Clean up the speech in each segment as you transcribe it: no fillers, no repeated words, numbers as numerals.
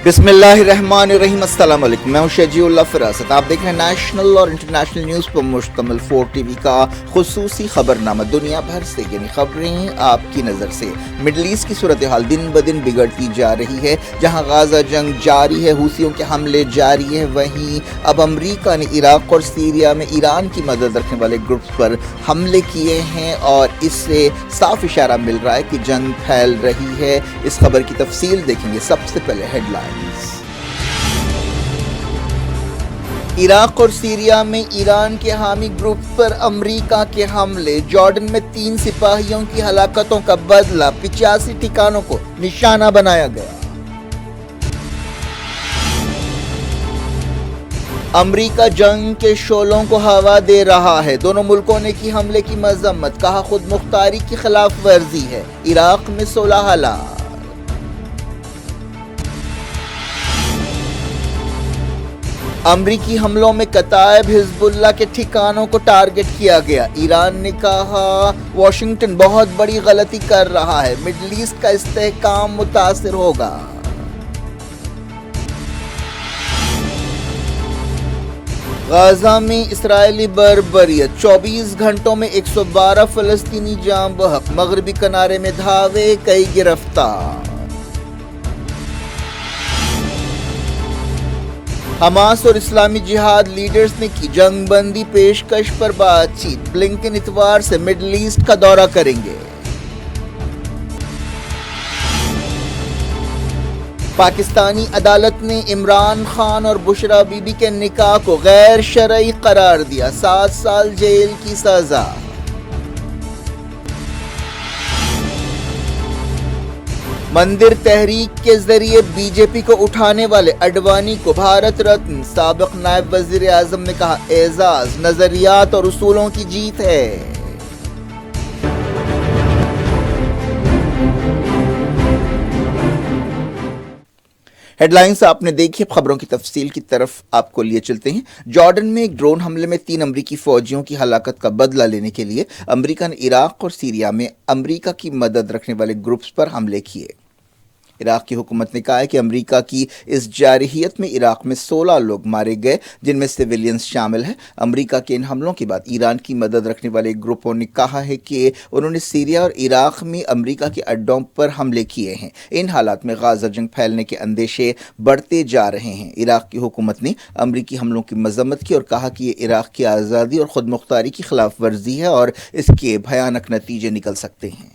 بسم اللہ الرحمن الرحیم، السلام علیکم، میں ہوں شجیع اللہ فراست۔ آپ دیکھ رہے ہیں نیشنل اور انٹرنیشنل نیوز پر مشتمل 4 ٹی وی کا خصوصی خبرنامہ، دنیا بھر سے یعنی خبریں آپ کی نظر سے۔ مڈل ایسٹ کی صورتحال دن بدن بگڑتی جا رہی ہے۔ جہاں غازہ جنگ جاری ہے، حوثیوں کے حملے جاری ہیں، وہیں اب امریکہ نے عراق اور سیریا میں ایران کی مدد رکھنے والے گروپس پر حملے کیے ہیں، اور اس سے صاف اشارہ مل رہا ہے کہ جنگ پھیل رہی ہے۔ اس خبر کی تفصیل دیکھیں گے۔ سب سے پہلے ہیڈ لائن۔ عراق اور سیریا میں ایران کے حامی گروپ پر امریکہ کے حملے، جارڈن میں 3 سپاہیوں کی ہلاکتوں کا بدلہ، 85 ٹھکانوں کو نشانہ بنایا گیا۔ امریکہ جنگ کے شعلوں کو ہوا دے رہا ہے، دونوں ملکوں نے کی حملے کی مذمت، کہا خود مختاری کی خلاف ورزی ہے۔ عراق میں 16 ہلاک۔ امریکی حملوں میں کتائب حزب اللہ کے ٹھکانوں کو ٹارگٹ کیا گیا۔ ایران نے کہا واشنگٹن بہت بڑی غلطی کر رہا ہے، مڈل ایسٹ کا استحکام متاثر ہوگا۔ غزہ میں اسرائیلی بربریت، 24 گھنٹوں میں 112 فلسطینی جاں بحق، مغربی کنارے میں دھاوے، کئی گرفتار۔ حماس اور اسلامی جہاد لیڈرز نے کی جنگ بندی پیشکش پر بات چیت، بلنکن اتوار سے مڈل ایسٹ کا دورہ کریں گے۔ پاکستانی عدالت نے عمران خان اور بشرا بی بی کے نکاح کو غیر شرعی قرار دیا، 7 سال جیل کی سزا۔ مندر تحریک کے ذریعے بی جے پی کو اٹھانے والے اڈوانی کو بھارت رتن، سابق نائب وزیر اعظم نے کہا اعزاز نظریات اور اصولوں کی جیت ہے۔ ہیڈ لائنز آپ نے دیکھی، اب خبروں کی تفصیل کی طرف آپ کو لیے چلتے ہیں۔ جارڈن میں ایک ڈرون حملے میں 3 امریکی فوجیوں کی ہلاکت کا بدلہ لینے کے لیے امریکہ نے عراق اور سیریا میں امریکہ کی مدد رکھنے والے گروپس پر حملے کیے۔ عراق کی حکومت نے کہا ہے کہ امریکہ کی اس جارحیت میں عراق میں 16 لوگ مارے گئے، جن میں سویلینز شامل ہیں۔ امریکہ کے ان حملوں کے بعد ایران کی مدد رکھنے والے گروپوں نے کہا ہے کہ انہوں نے سیریا اور عراق میں امریکہ کے اڈوں پر حملے کیے ہیں۔ ان حالات میں غازہ جنگ پھیلنے کے اندیشے بڑھتے جا رہے ہیں۔ عراق کی حکومت نے امریکی حملوں کی مذمت کی اور کہا کہ یہ عراق کی آزادی اور خود مختاری کی خلاف ورزی ہے اور اس کے بھیانک نتیجے نکل سکتے ہیں۔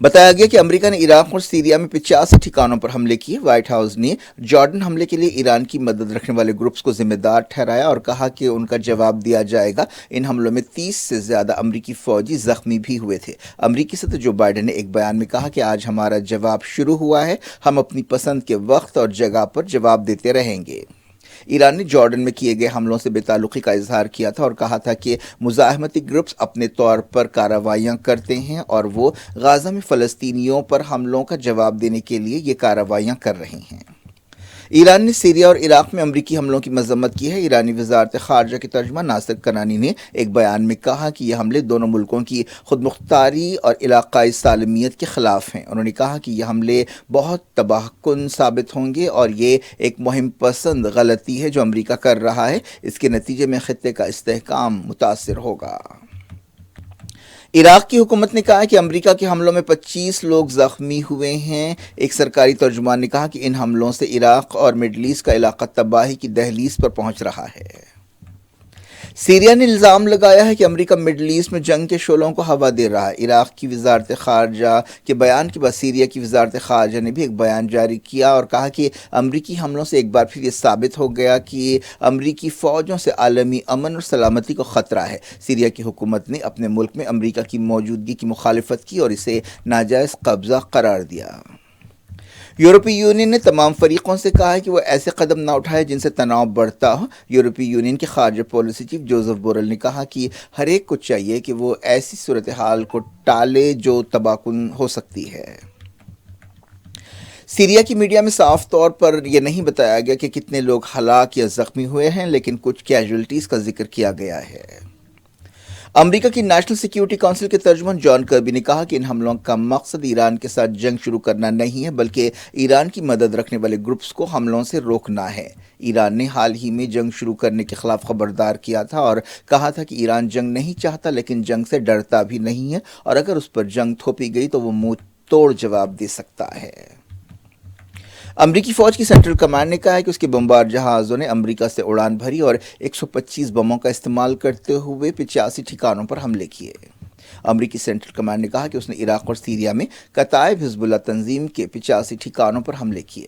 بتایا گیا کہ امریکہ نے عراق اور سیریا میں 85 ٹھکانوں پر حملے کیے۔ وائٹ ہاؤس نے جارڈن حملے کے لیے ایران کی مدد رکھنے والے گروپس کو ذمہ دار ٹھہرایا اور کہا کہ ان کا جواب دیا جائے گا۔ ان حملوں میں 30 سے زیادہ امریکی فوجی زخمی بھی ہوئے تھے۔ امریکی صدر جو بائیڈن نے ایک بیان میں کہا کہ آج ہمارا جواب شروع ہوا ہے، ہم اپنی پسند کے وقت اور جگہ پر جواب دیتے رہیں گے۔ ایران نے جارڈن میں کیے گئے حملوں سے بے تعلقی کا اظہار کیا تھا اور کہا تھا کہ مزاحمتی گروپس اپنے طور پر کارروائیاں کرتے ہیں اور وہ غزہ میں فلسطینیوں پر حملوں کا جواب دینے کے لیے یہ کارروائیاں کر رہے ہیں۔ ایران نے سیریا اور عراق میں امریکی حملوں کی مذمت کی ہے۔ ایرانی وزارت خارجہ کے ترجمہ ناصر کنانی نے ایک بیان میں کہا کہ یہ حملے دونوں ملکوں کی خود مختاری اور علاقائی سالمیت کے خلاف ہیں۔ انہوں نے کہا کہ یہ حملے بہت تباہ کن ثابت ہوں گے اور یہ ایک مہم پسند غلطی ہے جو امریکہ کر رہا ہے، اس کے نتیجے میں خطے کا استحکام متاثر ہوگا۔ عراق کی حکومت نے کہا کہ امریکہ کے حملوں میں 25 لوگ زخمی ہوئے ہیں۔ ایک سرکاری ترجمان نے کہا کہ ان حملوں سے عراق اور مڈل ایسٹ کا علاقہ تباہی کی دہلیز پر پہنچ رہا ہے۔ سیریا نے الزام لگایا ہے کہ امریکہ مڈل ایسٹ میں جنگ کے شعلوں کو ہوا دے رہا ہے۔ عراق کی وزارت خارجہ کے بیان کے بعد سیریا کی وزارت خارجہ نے بھی ایک بیان جاری کیا اور کہا کہ امریکی حملوں سے ایک بار پھر یہ ثابت ہو گیا کہ امریکی فوجوں سے عالمی امن اور سلامتی کو خطرہ ہے۔ سیریا کی حکومت نے اپنے ملک میں امریکہ کی موجودگی کی مخالفت کی اور اسے ناجائز قبضہ قرار دیا۔ یورپی یونین نے تمام فریقوں سے کہا ہے کہ وہ ایسے قدم نہ اٹھائے جن سے تناؤ بڑھتا ہو۔ یورپی یونین کے خارجہ پالیسی چیف جوزف بورل نے کہا کہ ہر ایک کو چاہیے کہ وہ ایسی صورتحال کو ٹالے جو تباہ کن ہو سکتی ہے۔ سیریا کی میڈیا میں صاف طور پر یہ نہیں بتایا گیا کہ کتنے لوگ ہلاک یا زخمی ہوئے ہیں، لیکن کچھ کیجولٹیز کا ذکر کیا گیا ہے۔ امریکہ کی نیشنل سیکیورٹی کونسل کے ترجمان جان کربی نے کہا کہ ان حملوں کا مقصد ایران کے ساتھ جنگ شروع کرنا نہیں ہے بلکہ ایران کی مدد رکھنے والے گروپس کو حملوں سے روکنا ہے۔ ایران نے حال ہی میں جنگ شروع کرنے کے خلاف خبردار کیا تھا اور کہا تھا کہ ایران جنگ نہیں چاہتا لیکن جنگ سے ڈرتا بھی نہیں ہے اور اگر اس پر جنگ تھوپی گئی تو وہ منہ توڑ جواب دے سکتا ہے۔ امریکی فوج کی سینٹرل کمانڈ نے کہا ہے کہ اس کے بمبار جہازوں نے امریکہ سے اڑان بھری اور 125 بموں کا استعمال کرتے ہوئے 85 ٹھکانوں پر حملے کیے۔ امریکی سینٹرل کمانڈ نے کہا کہ اس نے عراق اور سیریا میں کتائب حزب اللہ تنظیم کے 85 ٹھکانوں پر حملے کیے۔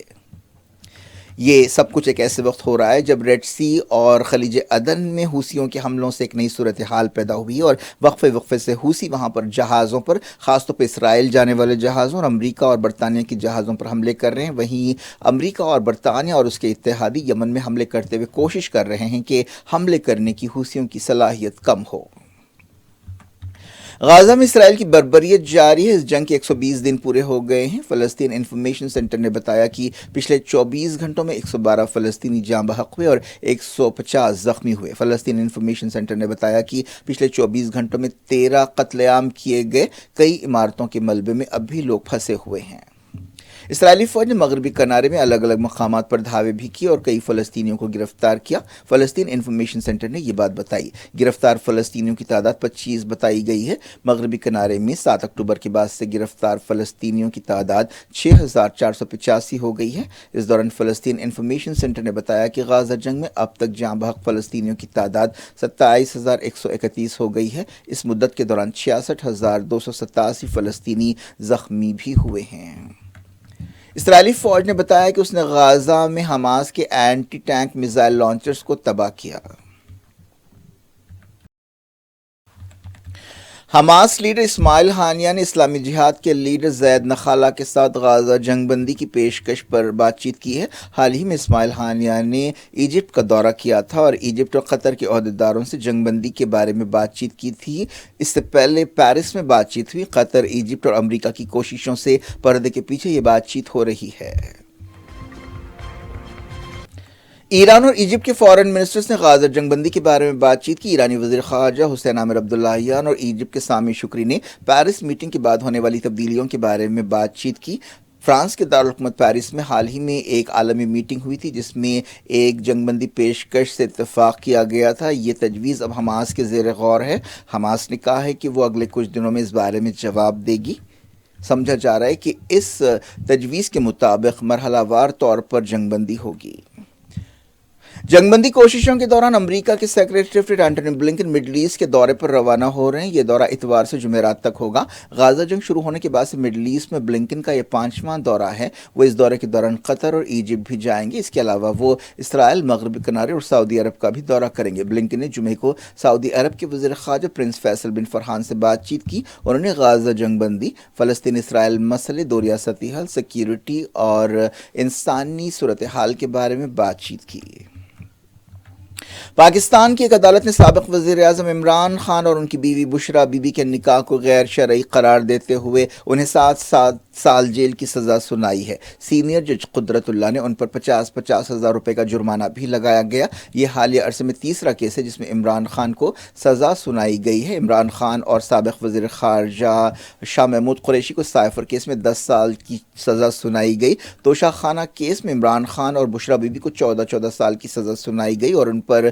یہ سب کچھ ایک ایسے وقت ہو رہا ہے جب ریڈ سی اور خلیج عدن میں حوثیوں کے حملوں سے ایک نئی صورتحال پیدا ہوئی اور وقفے سے حوثی وہاں پر جہازوں پر، خاص طور پر اسرائیل جانے والے جہازوں اور امریکہ اور برطانیہ کی جہازوں پر حملے کر رہے ہیں۔ وہیں امریکہ اور برطانیہ اور اس کے اتحادی یمن میں حملے کرتے ہوئے کوشش کر رہے ہیں کہ حملے کرنے کی حوثیوں کی صلاحیت کم ہو۔ غازہ میں اسرائیل کی بربریت جاری ہے۔ اس جنگ کے 120 دن پورے ہو گئے ہیں۔ فلسطین انفارمیشن سینٹر نے بتایا کہ پچھلے 24 گھنٹوں میں 112 فلسطینی جاں بحق ہوئے اور 150 زخمی ہوئے۔ فلسطین انفارمیشن سینٹر نے بتایا کہ پچھلے 24 گھنٹوں میں 13 قتل عام کیے گئے۔ کئی عمارتوں کے ملبے میں اب بھی لوگ پھنسے ہوئے ہیں۔ اسرائیلی فوج نے مغربی کنارے میں الگ الگ مقامات پر دھاوے بھی کیے اور کئی فلسطینیوں کو گرفتار کیا۔ فلسطین انفارمیشن سینٹر نے یہ بات بتائی۔ گرفتار فلسطینیوں کی تعداد 25 بتائی گئی ہے۔ مغربی کنارے میں 7 اکتوبر کے بعد سے گرفتار فلسطینیوں کی تعداد 6485 ہو گئی ہے۔ اس دوران فلسطین انفارمیشن سینٹر نے بتایا کہ غازہ جنگ میں اب تک جاں بحق فلسطینیوں کی تعداد 27131 ہو گئی ہے۔ اس مدت کے دوران 66287 فلسطینی زخمی بھی ہوئے ہیں۔ اسرائیلی فوج نے بتایا کہ اس نے غازہ میں حماس کے اینٹی ٹینک میزائل لانچرز کو تباہ کیا۔ حماس لیڈر اسماعیل ہانیہ نے اسلامی جہاد کے لیڈر زید نخالہ کے ساتھ غازہ جنگ بندی کی پیشکش پر بات چیت کی ہے۔ حال ہی میں اسماعیل ہانیہ نے ایجپٹ کا دورہ کیا تھا اور ایجپٹ اور قطر کے عہدیداروں سے جنگ بندی کے بارے میں بات چیت کی تھی۔ اس سے پہلے پیرس میں بات چیت ہوئی۔ قطر، ایجپٹ اور امریکہ کی کوششوں سے پردے کے پیچھے یہ بات چیت ہو رہی ہے۔ ایران اور ایجپٹ کے فارن منسٹرز نے غازہ جنگ بندی کے بارے میں بات چیت کی۔ ایرانی وزیر خارجہ حسین عامر عبداللہیان اور ایجپٹ کے سامی شکری نے پیرس میٹنگ کے بعد ہونے والی تبدیلیوں کے بارے میں بات چیت کی۔ فرانس کے دارالحکومت پیرس میں حال ہی میں ایک عالمی میٹنگ ہوئی تھی جس میں ایک جنگ بندی پیشکش سے اتفاق کیا گیا تھا۔ یہ تجویز اب حماس کے زیر غور ہے۔ حماس نے کہا ہے کہ وہ اگلے کچھ دنوں میں اس بارے میں جواب دے گی۔ سمجھا جا رہا ہے کہ اس تجویز کے مطابق مرحلہ وار طور پر جنگ بندی ہوگی۔ جنگ بندی کوششوں کے دوران امریکہ کے secretary of state Antony Blinken Middle East کے دورے پر روانہ ہو رہے ہیں۔ یہ دورہ اتوار سے جمعرات تک ہوگا۔ غازہ جنگ شروع ہونے کے بعد سے مڈل ایسٹ میں بلنکن کا یہ 5واں دورہ ہے۔ وہ اس دورے کے دوران قطر اور ایجپٹ بھی جائیں گے۔ اس کے علاوہ وہ اسرائیل، مغربی کنارے اور سعودی عرب کا بھی دورہ کریں گے۔ بلنکن نے جمعے کو سعودی عرب کے وزیر خارجہ پرنس فیصل بن فرحان سے بات چیت کی۔ انہوں نے غازہ جنگ بندی، فلسطین اسرائیل مسئلے، دو ریاستی حل، سیکیورٹی اور انسانی صورتحال کے بارے میں بات چیت کی۔ پاکستان کی ایک عدالت نے سابق وزیر اعظم عمران خان اور ان کی بیوی بشرا بی بی کے نکاح کو غیر شرعی قرار دیتے ہوئے انہیں 7 سال جیل کی سزا سنائی ہے۔ سینئر جج قدرت اللہ نے ان پر 50 ہزار روپے کا جرمانہ بھی لگایا گیا۔ یہ حالیہ عرصے میں تیسرا کیس ہے جس میں عمران خان کو سزا سنائی گئی ہے۔ عمران خان اور سابق وزیر خارجہ شاہ محمود قریشی کو سائفر کیس میں 10 سال کی سزا سنائی گئی۔ توشہ خانہ کیس میں عمران خان اور بشرا بی بی کو 14 سال کی سزا سنائی گئی اور ان پر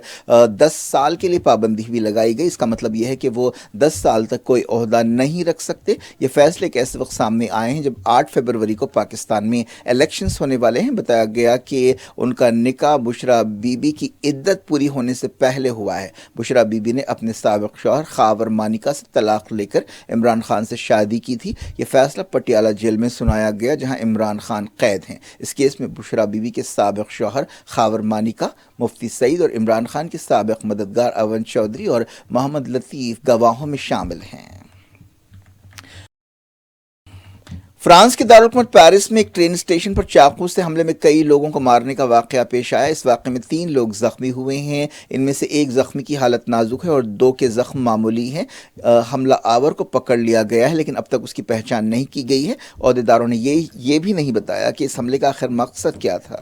10 سال کے لیے پابندی بھی لگائی گئی۔ اس کا مطلب یہ ہے کہ وہ 10 سال تک کوئی عہدہ نہیں رکھ سکتے۔ یہ فیصلے ایک ایسے وقت سامنے آئے ہیں جب 8 فروری کو پاکستان میں الیکشنز ہونے والے ہیں۔ بتایا گیا کہ ان کا نکاح بشرا بی بی کی عدت پوری ہونے سے پہلے ہوا ہے۔ بشرا بی بی نے اپنے سابق شوہر خاور مانیکا سے طلاق لے کر عمران خان سے شادی کی تھی۔ یہ فیصلہ پٹیالہ جیل میں سنایا گیا جہاں عمران خان قید ہیں۔ اس کیس میں بشرا بی بی کے سابق شوہر خاور مانیکا، مفتی سعید اور عمران خان کے سابق مددگار اون چودھری اور محمد لطیف گواہوں میں شامل ہیں۔ فرانس کے دارالحکومت پیرس میں ایک ٹرین اسٹیشن پر چاقو سے حملے میں کئی لوگوں کو مارنے کا واقعہ پیش آیا۔ اس واقعے میں 3 لوگ زخمی ہوئے ہیں۔ ان میں سے ایک زخمی کی حالت نازک ہے اور 2 کے زخم معمولی ہیں۔ حملہ آور کو پکڑ لیا گیا ہے لیکن اب تک اس کی پہچان نہیں کی گئی ہے۔ عہدیداروں نے یہ بھی نہیں بتایا کہ اس حملے کا آخر مقصد کیا تھا۔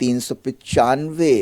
395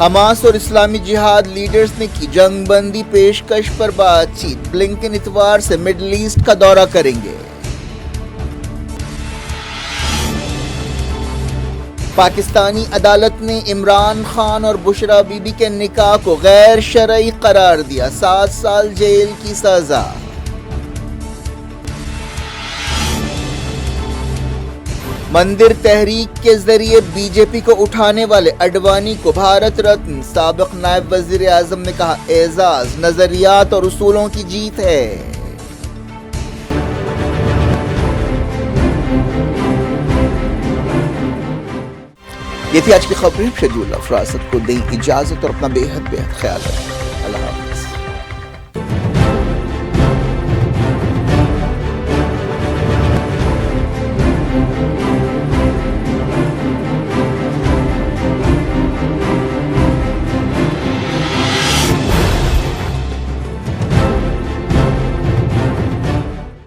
حماس اور اسلامی جہاد لیڈرز نے کی جنگ بندی پیشکش پر بات چیت، بلنکن اتوار سے مڈل ایسٹ کا دورہ کریں گے۔ پاکستانی عدالت نے عمران خان اور بشرا بی بی کے نکاح کو غیر شرعی قرار دیا، 7 سال جیل کی سزا۔ مندر تحریک کے ذریعے بی جے پی کو اٹھانے والے اڈوانی کو بھارت رتن، سابق نائب وزیر اعظم نے کہا اعزاز نظریات اور اصولوں کی جیت ہے۔ یہ تھی آج کی خبریں۔ شیڈول افراست کو دیں اجازت اور اپنا بے حد خیال رکھیں۔ اللہ حافظ۔